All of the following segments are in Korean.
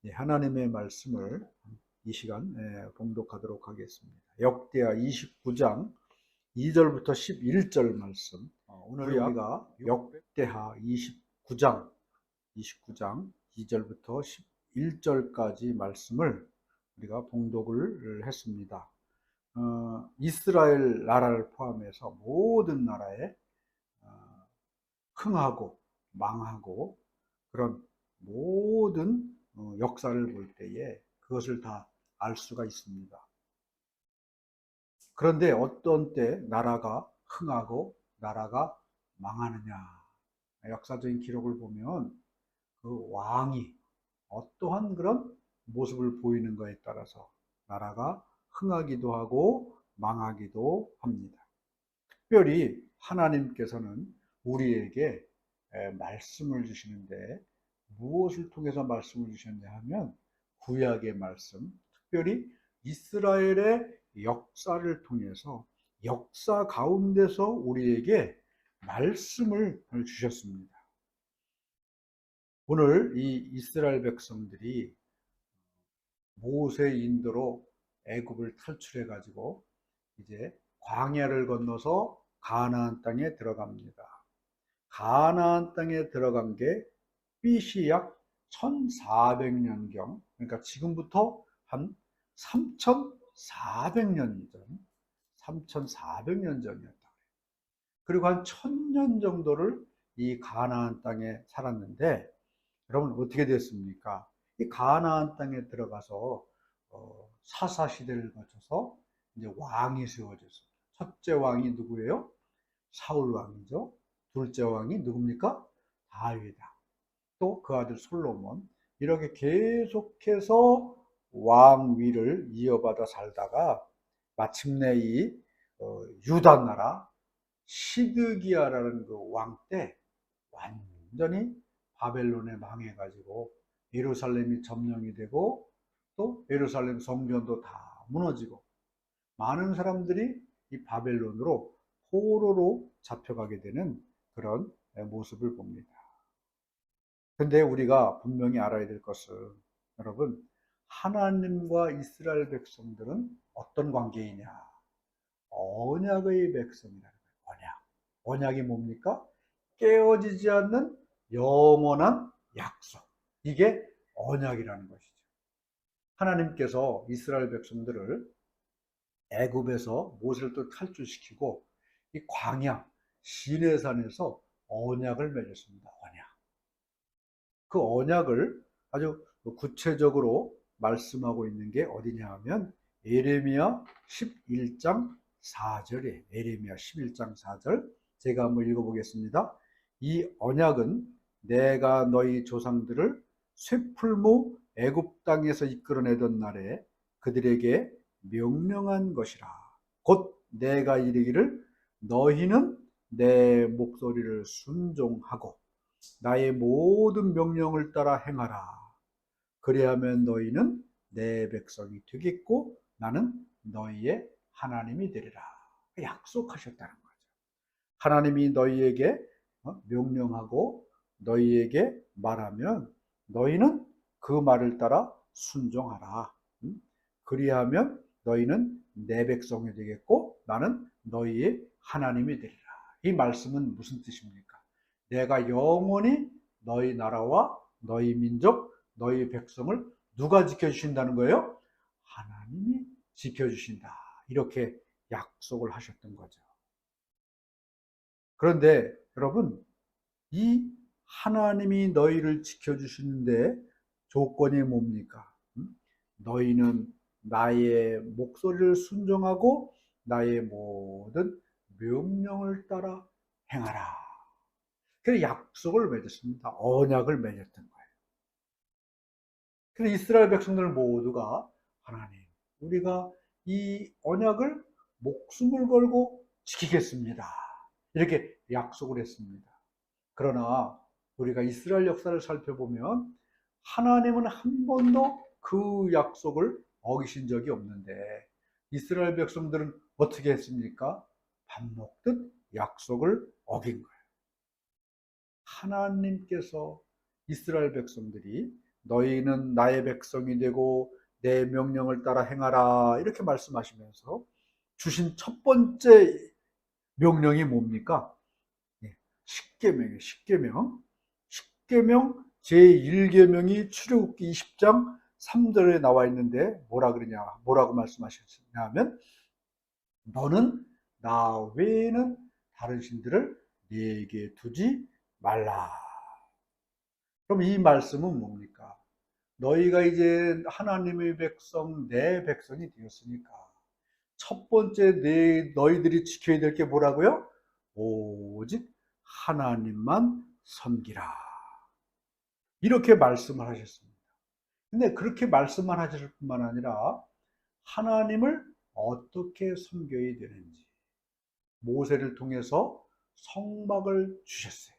네, 하나님의 말씀을 이 시간 봉독하도록 하겠습니다. 역대하 29장 2절부터 11절 말씀. 오늘 우리가 역대하 29장 2절부터 11절까지 말씀을 우리가 봉독을 했습니다. 이스라엘 나라를 포함해서 모든 나라에 흥하고 망하고 그런 모든 역사를 볼 때에 그것을 다 알 수가 있습니다. 그런데 어떤 때 나라가 흥하고 나라가 망하느냐, 역사적인 기록을 보면 그 왕이 어떠한 그런 모습을 보이는가에 따라서 나라가 흥하기도 하고 망하기도 합니다. 특별히 하나님께서는 우리에게 말씀을 주시는데 무엇을 통해서 말씀을 주셨냐 하면 구약의 말씀, 특별히 이스라엘의 역사를 통해서 역사 가운데서 우리에게 말씀을 주셨습니다. 오늘 이 이스라엘 백성들이 모세 인도로 애굽을 탈출해 가지고 이제 광야를 건너서 가나안 땅에 들어갑니다. 가나안 땅에 들어간 게 BC 약 1400년경, 그러니까 지금부터 한 3400년 전, 3400년 전이었다. 그리고 한 1000년 정도를 이 가나안 땅에 살았는데, 여러분 어떻게 됐습니까? 이 가나안 땅에 들어가서 사사 시대를 거쳐서 이제 왕이 세워졌습니다. 첫째 왕이 누구예요? 사울 왕이죠. 둘째 왕이 누굽니까? 다윗이다. 또 그 아들 솔로몬. 이렇게 계속해서 왕위를 이어받아 살다가 마침내 이 유다 나라 시드기야라는 그 왕 때 완전히 바벨론에 망해가지고 예루살렘이 점령이 되고 또 예루살렘 성전도 다 무너지고 많은 사람들이 이 바벨론으로 포로로 잡혀가게 되는 그런 모습을 봅니다. 근데 우리가 분명히 알아야 될 것은, 여러분, 하나님과 이스라엘 백성들은 어떤 관계이냐? 언약의 백성이라는 거예요. 언약. 언약이 뭡니까? 깨어지지 않는 영원한 약속. 이게 언약이라는 것이죠. 하나님께서 이스라엘 백성들을 애굽에서 모세를 또 탈출시키고 이 광야 시내산에서 언약을 맺었습니다. 언약. 그 언약을 아주 구체적으로 말씀하고 있는 게 어디냐 하면 예레미야 11장 4절에 예레미야 11장 4절 제가 한번 읽어보겠습니다. 이 언약은 내가 너희 조상들을 쇠풀무 애굽 땅에서 이끌어내던 날에 그들에게 명령한 것이라. 곧 내가 이르기를 너희는 내 목소리를 순종하고 나의 모든 명령을 따라 행하라. 그리하면 너희는 내 백성이 되겠고 나는 너희의 하나님이 되리라. 약속하셨다는 거죠. 하나님이 너희에게 명령하고 너희에게 말하면 너희는 그 말을 따라 순종하라. 그리하면 너희는 내 백성이 되겠고 나는 너희의 하나님이 되리라. 이 말씀은 무슨 뜻입니까? 내가 영원히 너희 나라와 너희 민족, 너희 백성을 누가 지켜주신다는 거예요? 하나님이 지켜주신다. 이렇게 약속을 하셨던 거죠. 그런데 여러분, 이 하나님이 너희를 지켜주시는데 조건이 뭡니까? 너희는 나의 목소리를 순종하고 나의 모든 명령을 따라 행하라. 그래서 약속을 맺었습니다. 언약을 맺었던 거예요. 그래서 이스라엘 백성들 모두가 하나님, 우리가 이 언약을 목숨을 걸고 지키겠습니다. 이렇게 약속을 했습니다. 그러나 우리가 이스라엘 역사를 살펴보면 하나님은 한 번도 그 약속을 어기신 적이 없는데 이스라엘 백성들은 어떻게 했습니까? 밥 먹듯 약속을 어긴 거예요. 하나님께서 이스라엘 백성들이 너희는 나의 백성이 되고 내 명령을 따라 행하라 이렇게 말씀하시면서 주신 첫 번째 명령이 뭡니까? 십계명이에요. 십계명. 십계명 제1계명이 출애굽기 20장 3절에 나와 있는데 뭐라고 말씀하셨냐면 너는 나 외에는 다른 신들을 네게 두지 말라. 그럼 이 말씀은 뭡니까? 너희가 이제 하나님의 백성, 내 백성이 되었으니까 첫 번째 너희들이 지켜야 될 게 뭐라고요? 오직 하나님만 섬기라. 이렇게 말씀을 하셨습니다. 근데 그렇게 말씀만 하실 뿐만 아니라 하나님을 어떻게 섬겨야 되는지 모세를 통해서 성막을 주셨어요.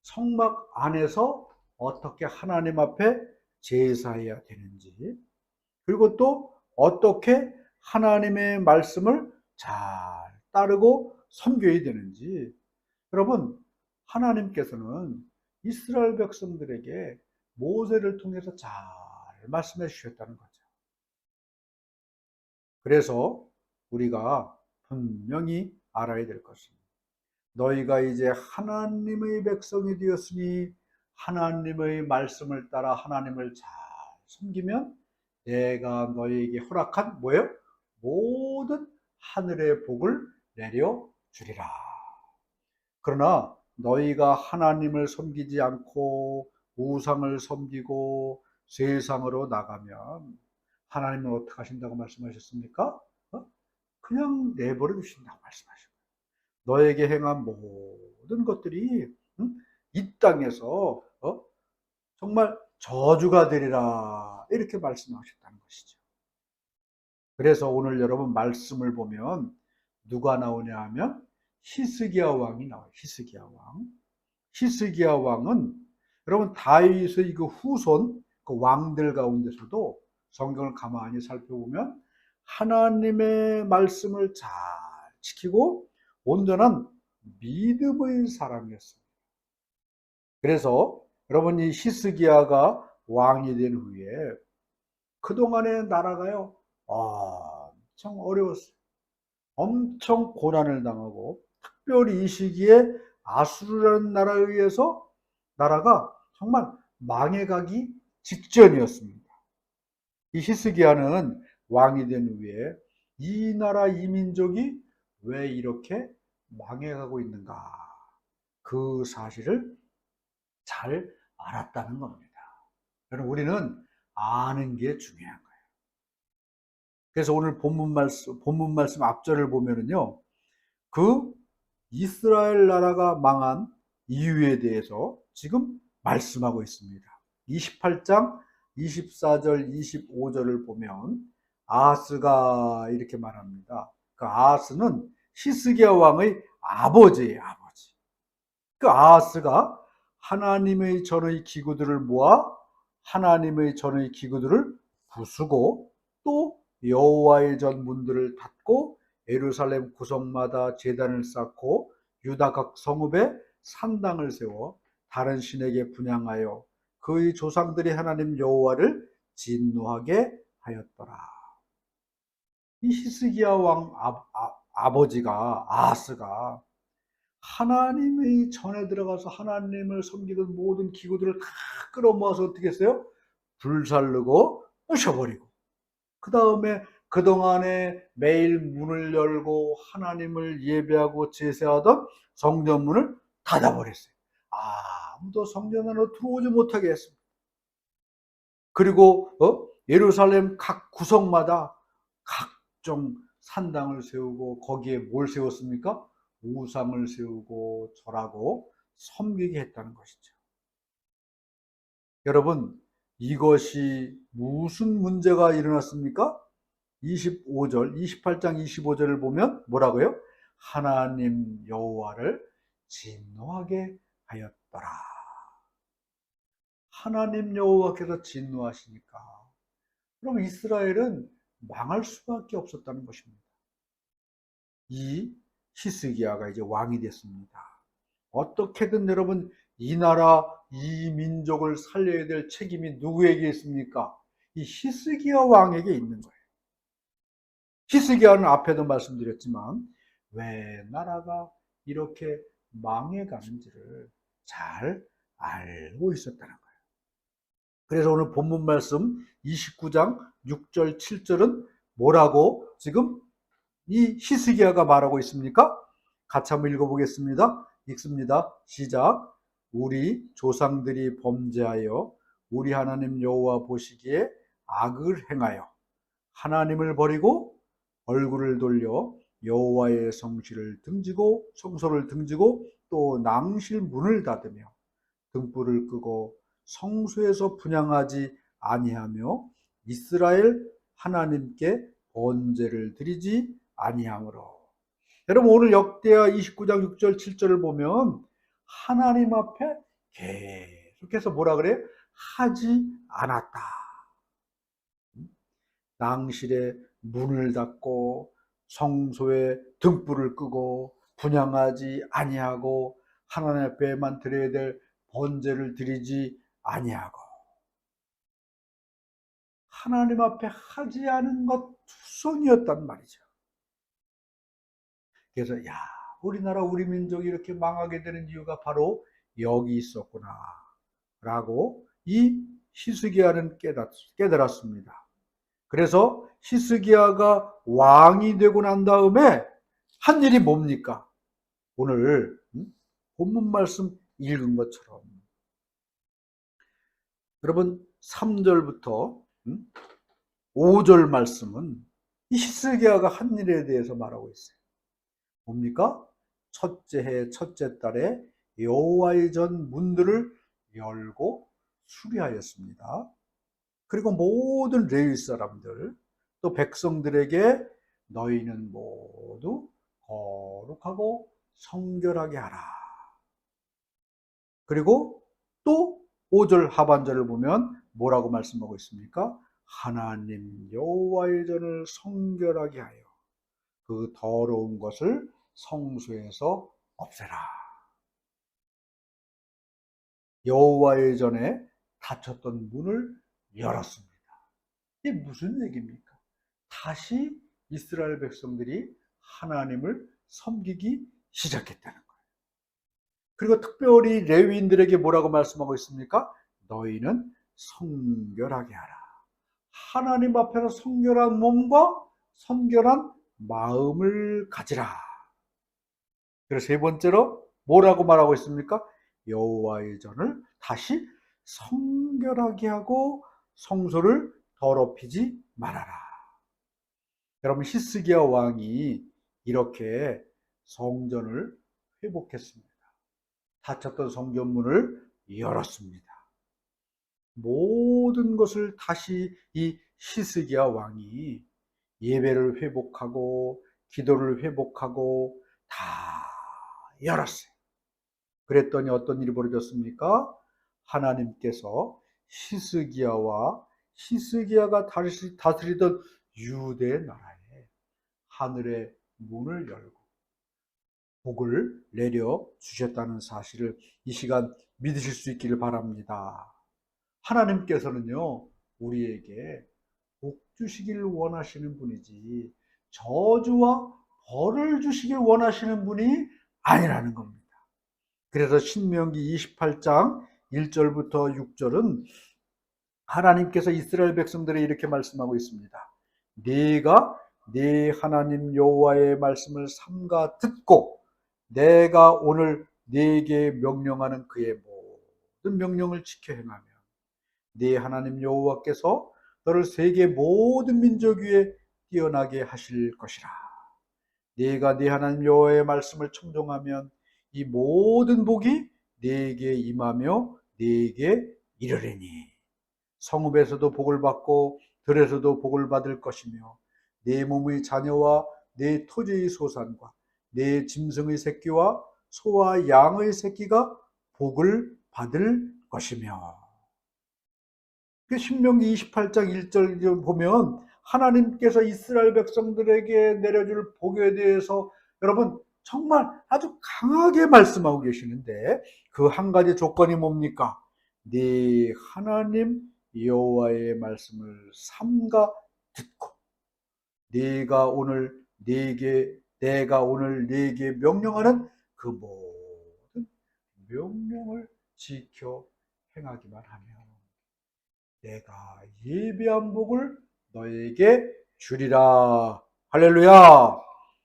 성막 안에서 어떻게 하나님 앞에 제사해야 되는지, 그리고 또 어떻게 하나님의 말씀을 잘 따르고 섬겨야 되는지. 여러분, 하나님께서는 이스라엘 백성들에게 모세를 통해서 잘 말씀해 주셨다는 거죠. 그래서 우리가 분명히 알아야 될 것입니다. 너희가 이제 하나님의 백성이 되었으니 하나님의 말씀을 따라 하나님을 잘 섬기면 내가 너희에게 허락한 뭐예요? 모든 하늘의 복을 내려 주리라. 그러나 너희가 하나님을 섬기지 않고 우상을 섬기고 세상으로 나가면 하나님은 어떻게 하신다고 말씀하셨습니까? 그냥 내버려 두신다고 말씀하셨어요. 너에게 행한 모든 것들이 이 땅에서 정말 저주가 되리라 이렇게 말씀하셨다는 것이죠. 그래서 오늘 여러분 말씀을 보면 누가 나오냐 하면 히스기야 왕이 나와요. 히스기야 왕. 히스기야 왕은 여러분 다윗의 그 후손 그 왕들 가운데서도 성경을 가만히 살펴보면 하나님의 말씀을 잘 지키고 온전한 믿음의 사람이었습니다. 그래서 여러분 이 히스기야가 왕이 된 후에 그동안의 나라가요 엄청 어려웠어요. 엄청 고난을 당하고 특별히 이 시기에 아수르라는 나라에 의해서 나라가 정말 망해가기 직전이었습니다. 이 히스기야는 왕이 된 후에 이 나라 이 민족이 왜 이렇게 망해가고 있는가 그 사실을 잘 알았다는 겁니다. 여러분 우리는 아는 게 중요한 거예요. 그래서 오늘 본문 말씀 앞절을 보면은요, 그 이스라엘 나라가 망한 이유에 대해서 지금 말씀하고 있습니다. 28장 24절 25절을 보면 아하스가 이렇게 말합니다. 그 아하스는 히스기야 왕의 아버지예요. 아버지. 그 아하스가 하나님의 전의 기구들을 모아 하나님의 전의 기구들을 부수고 또 여호와의 전 문들을 닫고 예루살렘 구성마다 제단을 쌓고 유다 각 성읍에 산당을 세워 다른 신에게 분향하여 그의 조상들이 하나님 여호와를 진노하게 하였더라. 이 히스기야 왕 아버지가 아하스가 하나님의 전에 들어가서 하나님을 섬기던 모든 기구들을 다 끌어모아서 어떻게 했어요? 불살르고 부셔버리고 그 다음에 그동안에 매일 문을 열고 하나님을 예배하고 제사하던 성전문을 닫아버렸어요. 아무도 성전 안으로 들어오지 못하게 했습니다. 그리고 예루살렘 각 구석마다 각종 산당을 세우고 거기에 뭘 세웠습니까? 우상을 세우고 절하고 섬기게 했다는 것이죠. 여러분 이것이 무슨 문제가 일어났습니까? 28장 25절을 보면 뭐라고요? 하나님 여호와를 진노하게 하였더라. 하나님 여호와께서 진노하시니까 그럼 이스라엘은 망할 수밖에 없었다는 것입니다. 이 히스기야가 이제 왕이 됐습니다. 어떻게든 여러분 이 나라 이 민족을 살려야 될 책임이 누구에게 있습니까? 이 히스기야 왕에게 있는 거예요. 히스기야는 앞에도 말씀드렸지만 왜 나라가 이렇게 망해가는지를 잘 알고 있었다는 거예요. 그래서 오늘 본문 말씀 29장 6절 7절은 뭐라고 지금 이 히스기야가 말하고 있습니까? 같이 한번 읽어보겠습니다. 읽습니다. 시작. 우리 조상들이 범죄하여 우리 하나님 여호와 보시기에 악을 행하여 하나님을 버리고 얼굴을 돌려 여호와의 성소를 등지고 또 낭실 문을 닫으며 등불을 끄고 성소에서 분향하지 아니하며 이스라엘 하나님께 번제를 드리지 아니하므로. 여러분 오늘 역대하 29장 6절 7절을 보면 하나님 앞에 계속해서 뭐라 그래요? 하지 않았다. 낭실에 문을 닫고 성소에 등불을 끄고 분향하지 아니하고 하나님 앞에만 드려야 될 번제를 드리지 아니하고 하나님 앞에 하지 않은 것 투성이었단 말이죠. 그래서 우리나라 우리 민족이 이렇게 망하게 되는 이유가 바로 여기 있었구나 라고 이 히스기야는 깨달았습니다. 그래서 히스기야가 왕이 되고 난 다음에 한 일이 뭡니까? 오늘 본문 말씀 읽은 것처럼 여러분 3절부터 5절 말씀은 이 히스기야가 한 일에 대해서 말하고 있어요. 뭡니까? 첫째 해 첫째 달에 여호와의 전 문들을 열고 수리하였습니다. 그리고 모든 레위 사람들 또 백성들에게 너희는 모두 거룩하고 성결하게 하라. 그리고 또 5절 하반절을 보면 뭐라고 말씀하고 있습니까? 하나님 여호와의 전을 성결하게 하여 그 더러운 것을 성소에서 없애라. 여호와의 전에 닫혔던 문을 열었습니다. 이게 무슨 얘기입니까? 다시 이스라엘 백성들이 하나님을 섬기기 시작했다는 거예요. 그리고 특별히 레위인들에게 뭐라고 말씀하고 있습니까? 너희는 성결하게 하라. 하나님 앞에서 성결한 몸과 성결한 마음을 가지라. 그래서 세 번째로 뭐라고 말하고 있습니까? 여호와의 전을 다시 성결하게 하고 성소를 더럽히지 말아라. 여러분 히스기야 왕이 이렇게 성전을 회복했습니다. 닫혔던 성전문을 열었습니다. 모든 것을 다시 이 히스기야 왕이 예배를 회복하고 기도를 회복하고 다 열었어요. 그랬더니 어떤 일이 벌어졌습니까? 하나님께서 히스기야와 히스기야가 다스리던 유대 나라에 하늘의 문을 열고 복을 내려 주셨다는 사실을 이 시간 믿으실 수 있기를 바랍니다. 하나님께서는요, 우리에게 복 주시기를 원하시는 분이지 저주와 벌을 주시길 원하시는 분이 아니라는 겁니다. 그래서 신명기 28장 1절부터 6절은 하나님께서 이스라엘 백성들에게 이렇게 말씀하고 있습니다. 네가 네 하나님 여호와의 말씀을 삼가 듣고 내가 오늘 네게 명령하는 그의 모든 명령을 지켜 행하면 네 하나님 여호와께서 너를 세계 모든 민족 위에 뛰어나게 하실 것이라. 네가 네 하나님 여호와의 말씀을 청종하면 이 모든 복이 네게 임하며 네게 이르리니 성읍에서도 복을 받고 들에서도 복을 받을 것이며 네 몸의 자녀와 네 토지의 소산과 네 짐승의 새끼와 소와 양의 새끼가 복을 받을 것이며. 신명기 28장 1절 보면 하나님께서 이스라엘 백성들에게 내려줄 복에 대해서 여러분 정말 아주 강하게 말씀하고 계시는데 그 한 가지 조건이 뭡니까? 네 하나님 여호와의 말씀을 삼가 듣고 내가 오늘 네게 명령하는 그 모든 명령을 지켜 행하기만 하면 내가 예비한 복을 너에게 주리라. 할렐루야.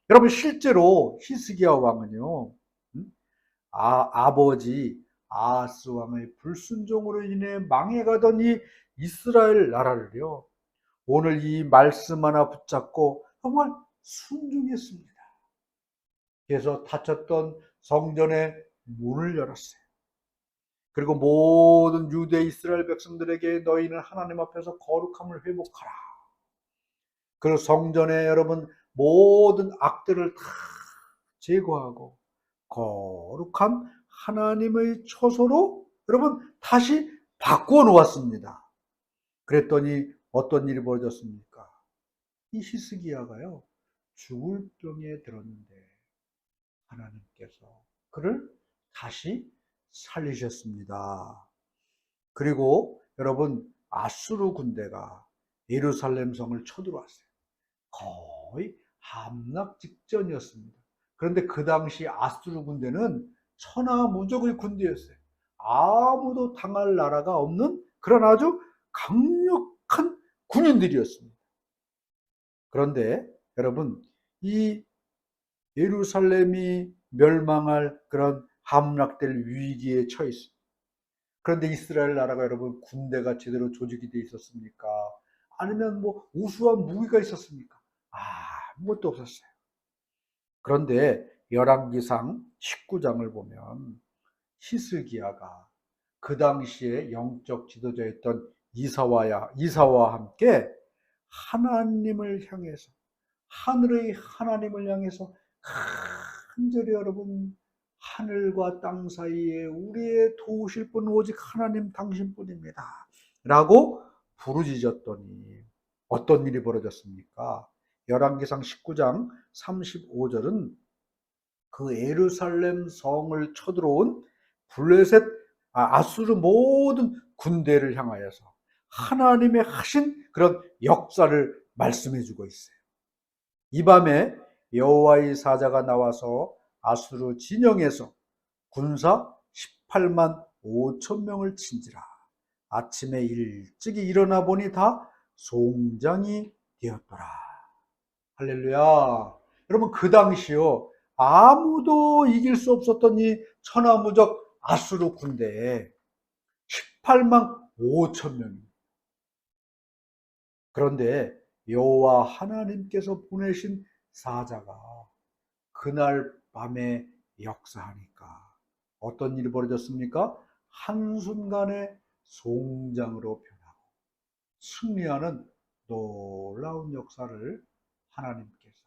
여러분 실제로 히스기야 왕은요, 아버지 아하스 왕의 불순종으로 인해 망해가던 이 이스라엘 나라를요, 오늘 이 말씀 하나 붙잡고 정말 순종했습니다. 그래서 닫혔던 성전의 문을 열었어요. 그리고 모든 유대 이스라엘 백성들에게 너희는 하나님 앞에서 거룩함을 회복하라. 그리고 성전에 여러분 모든 악들을 다 제거하고 거룩한 하나님의 처소로 여러분 다시 바꾸어 놓았습니다. 그랬더니 어떤 일이 벌어졌습니까? 이 히스기야가요, 죽을 병에 들었는데 하나님께서 그를 다시 살리셨습니다. 그리고 여러분 아수르 군대가 예루살렘 성을 쳐들어왔어요. 거의 함락 직전이었습니다. 그런데 그 당시 아수르 군대는 천하무적의 군대였어요. 아무도 당할 나라가 없는 그런 아주 강력한 군인들이었습니다. 그런데 여러분 이 예루살렘이 멸망할 그런 함락될 위기에 처했습니다. 그런데 이스라엘 나라가 여러분 군대가 제대로 조직이 돼 있었습니까? 아니면 뭐 우수한 무기가 있었습니까? 아무것도 없었어요. 그런데 열왕기상 19장을 보면 히스기야가 그 당시에 영적 지도자였던 이사와 함께 하나님을 향해서 하늘의 하나님을 향해서 간절히 여러분 하늘과 땅 사이에 우리의 도우실 분 오직 하나님 당신뿐입니다 라고 부르짖었더니 어떤 일이 벌어졌습니까? 열왕기상 19장 35절은 그 예루살렘 성을 쳐들어온 아수르 모든 군대를 향하여서 하나님의 하신 그런 역사를 말씀해 주고 있어요. 이 밤에 여호와의 사자가 나와서 아수르 진영에서 군사 18만 5천 명을 친지라. 아침에 일찍이 일어나 보니 다 송장이 되었더라. 할렐루야. 여러분 그 당시요 아무도 이길 수 없었던 이 천하무적 아수르 군대에 18만 5천 명입니다. 그런데 여호와 하나님께서 보내신 사자가 그날 밤에 역사하니까 어떤 일이 벌어졌습니까? 한순간에 송장으로 변하고 승리하는 놀라운 역사를 하나님께서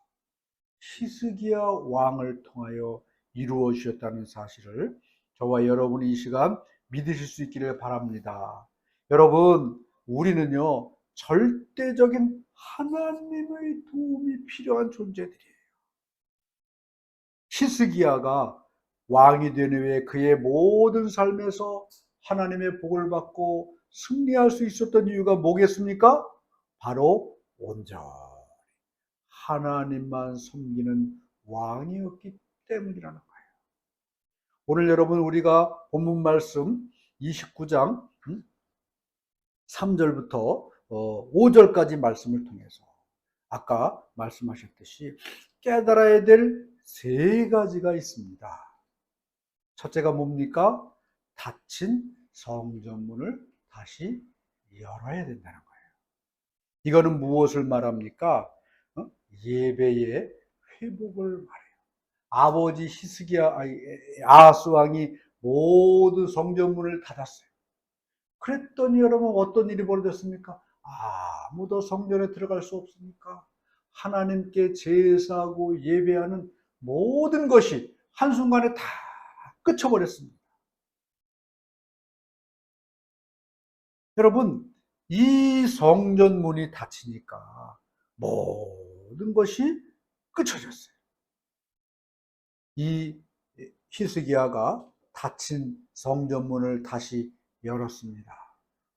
히스기야 왕을 통하여 이루어 주셨다는 사실을 저와 여러분이 이 시간 믿으실 수 있기를 바랍니다. 여러분, 우리는요 절대적인 하나님의 도움이 필요한 존재들이에요. 히스기야가 왕이 된 후에 그의 모든 삶에서 하나님의 복을 받고 승리할 수 있었던 이유가 뭐겠습니까? 바로 온전히 하나님만 섬기는 왕이었기 때문이라는 거예요. 오늘 여러분 우리가 본문 말씀 29장 3절부터 5절까지 말씀을 통해서 아까 말씀하셨듯이 깨달아야 될 세 가지가 있습니다. 첫째가 뭡니까? 닫힌 성전문을 다시 열어야 된다는 거예요. 이거는 무엇을 말합니까? 예배의 회복을 말해요. 아버지 아하스 왕이 모든 성전문을 닫았어요. 그랬더니 여러분 어떤 일이 벌어졌습니까? 아무도 성전에 들어갈 수 없으니까 하나님께 제사하고 예배하는 모든 것이 한순간에 다 끝쳐버렸습니다. 여러분 이 성전문이 닫히니까 모든 것이 끝쳐졌어요. 이 히스기야가 닫힌 성전문을 다시 열었습니다.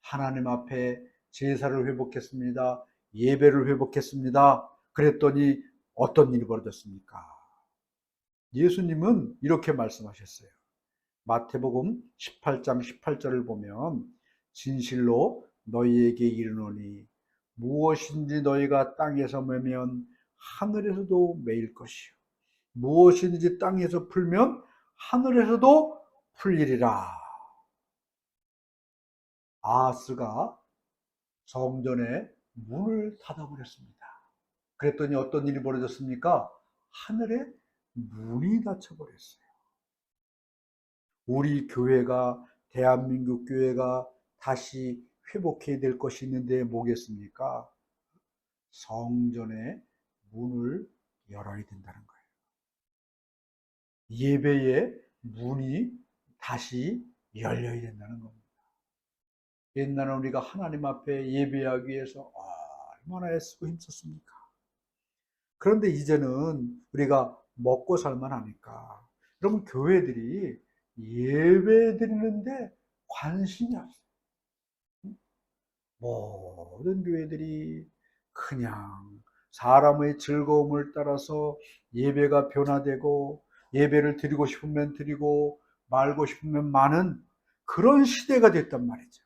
하나님 앞에 제사를 회복했습니다. 예배를 회복했습니다. 그랬더니 어떤 일이 벌어졌습니까? 예수님은 이렇게 말씀하셨어요. 마태복음 18장 18절을 보면 진실로 너희에게 이르노니 무엇인지 너희가 땅에서 매면 하늘에서도 매일 것이요 무엇인지 땅에서 풀면 하늘에서도 풀리리라. 아하스가 성전의 문을 닫아버렸습니다. 그랬더니 어떤 일이 벌어졌습니까? 하늘에 문이 닫혀버렸어요. 우리 교회가, 대한민국 교회가 다시 회복해야 될 것이 있는데 뭐겠습니까? 성전의 문을 열어야 된다는 거예요. 예배의 문이 다시 열려야 된다는 겁니다. 옛날에 우리가 하나님 앞에 예배하기 위해서 얼마나 애쓰고 힘썼습니까? 그런데 이제는 우리가 먹고 살만 하니까 여러분 교회들이 예배 드리는데 관심이 없어요. 모든 교회들이 그냥 사람의 즐거움을 따라서 예배가 변화되고 예배를 드리고 싶으면 드리고 말고 싶으면 마는 그런 시대가 됐단 말이죠.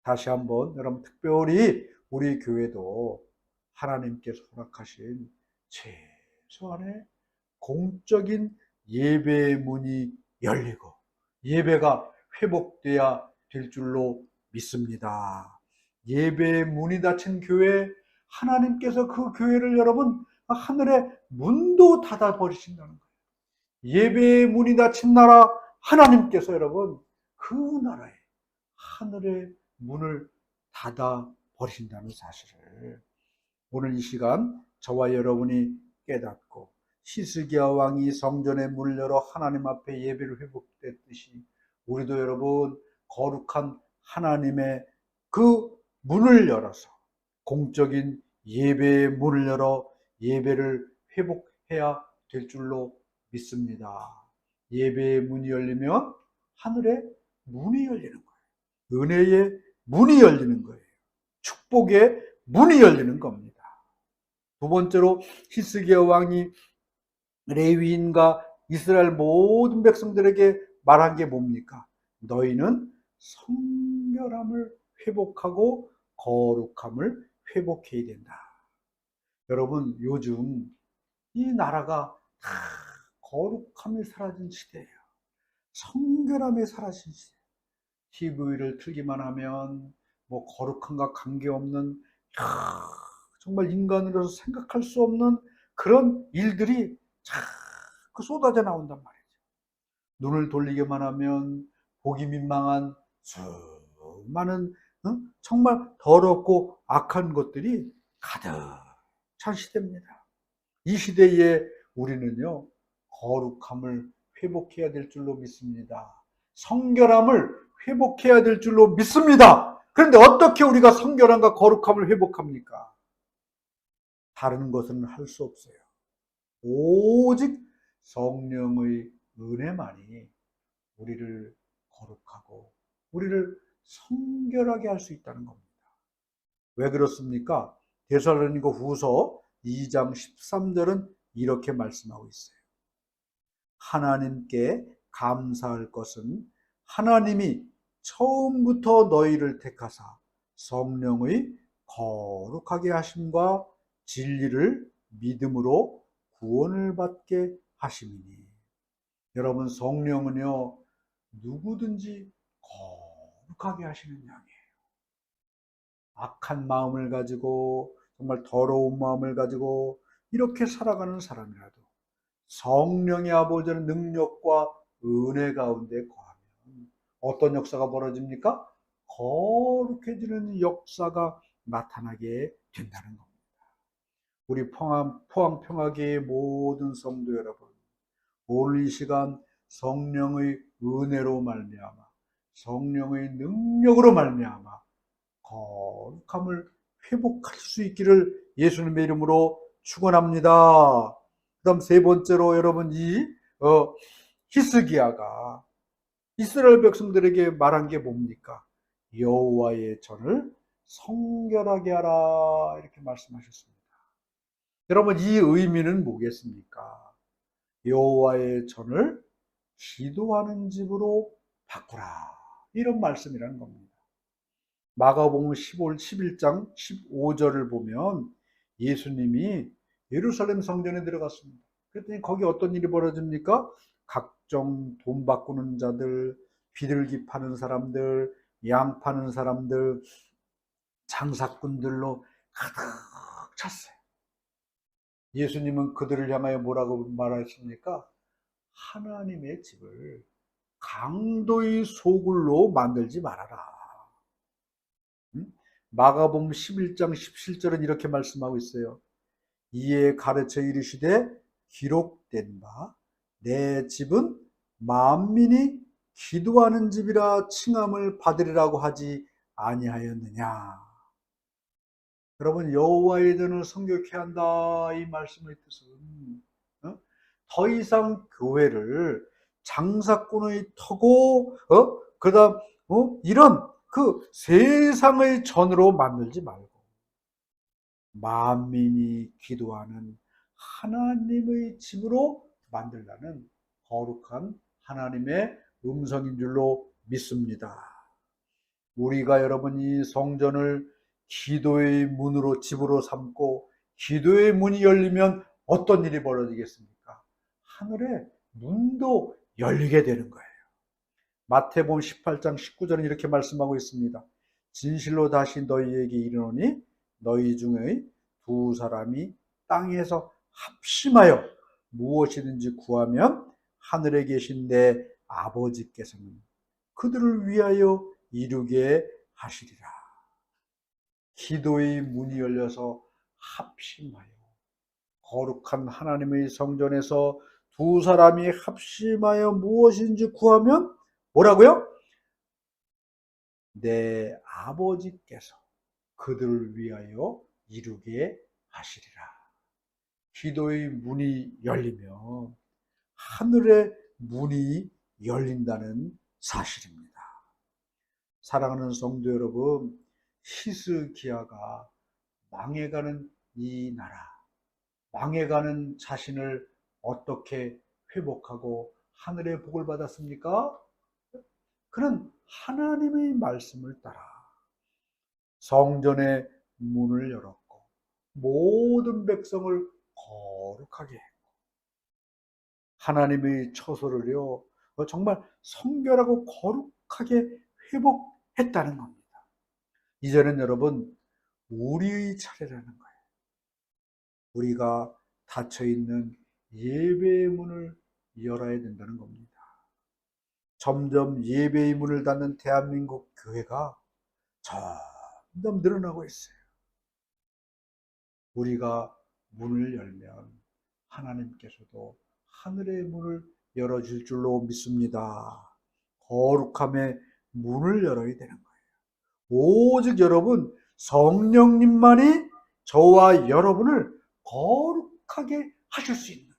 다시 한번 여러분 특별히 우리 교회도 하나님께서 허락하신 최소한의 공적인 예배의 문이 열리고 예배가 회복돼야 될 줄로 믿습니다. 예배의 문이 닫힌 교회, 하나님께서 그 교회를 여러분 하늘의 문도 닫아 버리신다는 거예요. 예배의 문이 닫힌 나라, 하나님께서 여러분 그 나라에 하늘의 문을 닫아 버리신다는 사실을 오늘 이 시간 저와 여러분이 깨닫고 히스기야 왕이 성전의 문을 열어 하나님 앞에 예배를 회복됐듯이 우리도 여러분 거룩한 하나님의 그 문을 열어서 공적인 예배의 문을 열어 예배를 회복해야 될 줄로 믿습니다. 예배의 문이 열리면 하늘의 문이 열리는 거예요. 은혜의 문이 열리는 거예요. 축복의 문이 열리는 겁니다. 두 번째로 히스기야 왕이 레위인과 이스라엘 모든 백성들에게 말한 게 뭡니까? 너희는 성결함을 회복하고 거룩함을 회복해야 된다. 여러분 요즘 이 나라가 다 거룩함이 사라진 시대예요. 성결함이 사라진 시대. TV를 틀기만 하면 뭐 거룩함과 관계없는 정말 인간으로서 생각할 수 없는 그런 일들이 자꾸 쏟아져 나온단 말이죠. 눈을 돌리기만 하면 보기 민망한 수많은 정말 더럽고 악한 것들이 가득 찬 시대입니다. 이 시대에 우리는요 거룩함을 회복해야 될 줄로 믿습니다. 성결함을 회복해야 될 줄로 믿습니다. 그런데 어떻게 우리가 성결함과 거룩함을 회복합니까? 다른 것은 할 수 없어요. 오직 성령의 은혜만이 우리를 거룩하고 우리를 성결하게 할 수 있다는 겁니다. 왜 그렇습니까? 데살로니가 후서 2장 13절은 이렇게 말씀하고 있어요. 하나님께 감사할 것은 하나님이 처음부터 너희를 택하사 성령의 거룩하게 하심과 진리를 믿음으로 구원을 받게 하심이니. 여러분 성령은요 누구든지 거룩하게 하시는 양이에요. 악한 마음을 가지고 정말 더러운 마음을 가지고 이렇게 살아가는 사람이라도 성령의 아버지의 능력과 은혜 가운데 거하면 어떤 역사가 벌어집니까? 거룩해지는 역사가 나타나게 된다는 겁니다. 우리 포항 평화교회의 모든 성도 여러분, 오늘 이 시간 성령의 은혜로 말미암아 성령의 능력으로 말미암아 거룩함을 회복할 수 있기를 예수님의 이름으로 축원합니다. 그다음 세 번째로 여러분 히스기야가 이스라엘 백성들에게 말한 게 뭡니까? 여호와의 전을 성결하게 하라 이렇게 말씀하셨습니다. 여러분 이 의미는 뭐겠습니까? 여호와의 전을 기도하는 집으로 바꾸라 이런 말씀이라는 겁니다. 마가복음 11장 15절을 보면 예수님이 예루살렘 성전에 들어갔습니다. 그랬더니 거기 어떤 일이 벌어집니까? 각종 돈 바꾸는 자들, 비둘기 파는 사람들, 양 파는 사람들, 장사꾼들로 가득 찼어요. 예수님은 그들을 향하여 뭐라고 말하십니까? 하나님의 집을 강도의 소굴로 만들지 말아라. 마가복음 11장 17절은 이렇게 말씀하고 있어요. 이에 가르쳐 이르시되 기록된 바 내 집은 만민이 기도하는 집이라 칭함을 받으리라고 하지 아니하였느냐. 여러분 여호와의 전을 성결케 한다 이 말씀의 뜻은 더 이상 교회를 장사꾼의 터고 그다음 이런 그 세상의 전으로 만들지 말고 만민이 기도하는 하나님의 집으로 만들라는 거룩한 하나님의 음성인 줄로 믿습니다. 우리가 여러분이 성전을 기도의 문으로 집으로 삼고 기도의 문이 열리면 어떤 일이 벌어지겠습니까? 하늘의 문도 열리게 되는 거예요. 마태복음 18장 19절은 이렇게 말씀하고 있습니다. 진실로 다시 너희에게 이르노니 너희 중에 두 사람이 땅에서 합심하여 무엇이든지 구하면 하늘에 계신 내 아버지께서는 그들을 위하여 이루게 하시리라. 기도의 문이 열려서 합심하여 거룩한 하나님의 성전에서 두 사람이 합심하여 무엇인지 구하면 뭐라고요? 내 아버지께서 그들을 위하여 이루게 하시리라. 기도의 문이 열리면 하늘의 문이 열린다는 사실입니다. 사랑하는 성도 여러분, 히스기야가 망해가는 이 나라, 망해가는 자신을 어떻게 회복하고 하늘의 복을 받았습니까? 그는 하나님의 말씀을 따라 성전의 문을 열었고 모든 백성을 거룩하게 했고 하나님의 처소를요 정말 성결하고 거룩하게 회복했다는 겁니다. 이제는 여러분 우리의 차례라는 거예요. 우리가 닫혀있는 예배의 문을 열어야 된다는 겁니다. 점점 예배의 문을 닫는 대한민국 교회가 점점 늘어나고 있어요. 우리가 문을 열면 하나님께서도 하늘의 문을 열어줄 줄로 믿습니다. 거룩함의 문을 열어야 되는 거예요. 오직 여러분 성령님만이 저와 여러분을 거룩하게 하실 수 있는 거예요.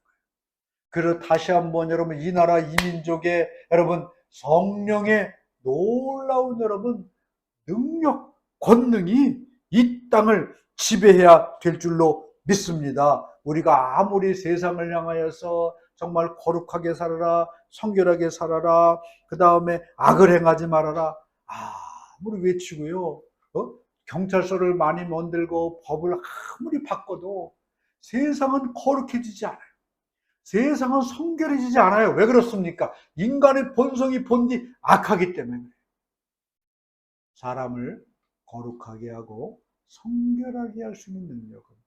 그리고 다시 한번 여러분 이 나라 이 민족의 여러분 성령의 놀라운 여러분 능력, 권능이 이 땅을 지배해야 될 줄로 믿습니다. 우리가 아무리 세상을 향하여서 정말 거룩하게 살아라, 성결하게 살아라, 그 다음에 악을 행하지 말아라 아무리 외치고요 경찰서를 많이 만들고 법을 아무리 바꿔도 세상은 거룩해지지 않아요. 세상은 성결해지지 않아요. 왜 그렇습니까? 인간의 본성이 본디 악하기 때문에 그래요. 사람을 거룩하게 하고 성결하게 할 수 있는 능력은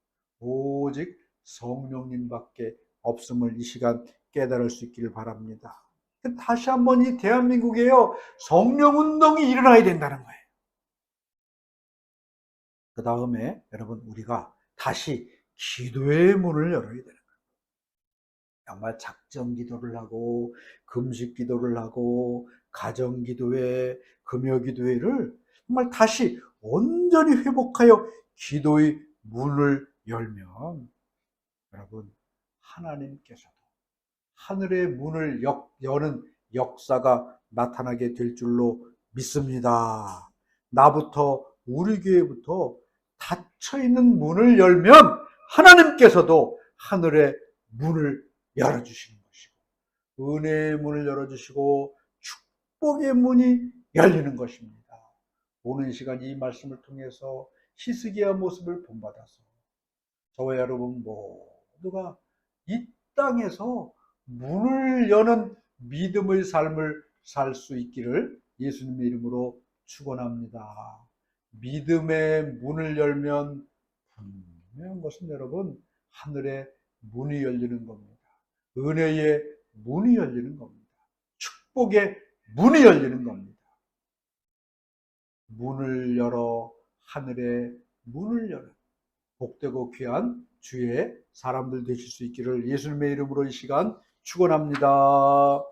오직 성령님밖에 없음을 이 시간 깨달을 수 있기를 바랍니다. 다시 한번 이 대한민국에요 성령운동이 일어나야 된다는 거예요. 그 다음에 여러분 우리가 다시 기도의 문을 열어야 되는 거예요. 정말 작정 기도를 하고 금식 기도를 하고 가정 기도회, 금요 기도회를 정말 다시 온전히 회복하여 기도의 문을 열면 여러분 하나님께서도 하늘의 문을 여는 역사가 나타나게 될 줄로 믿습니다. 나부터, 우리 교회부터 닫혀있는 문을 열면 하나님께서도 하늘의 문을 열어주시는 것이고, 은혜의 문을 열어주시고 축복의 문이 열리는 것입니다. 오늘 시간 이 말씀을 통해서 히스기야 모습을 본받아서 저와 여러분 모두가 이 땅에서 문을 여는 믿음의 삶을 살 수 있기를 예수님의 이름으로 축원합니다. 믿음의 문을 열면 분명한 것은 여러분, 하늘의 문이 열리는 겁니다. 은혜의 문이 열리는 겁니다. 축복의 문이 열리는 겁니다. 문을 열어, 하늘의 문을 열어 복되고 귀한 주의 사람들 되실 수 있기를 예수님의 이름으로 이 시간 축원합니다.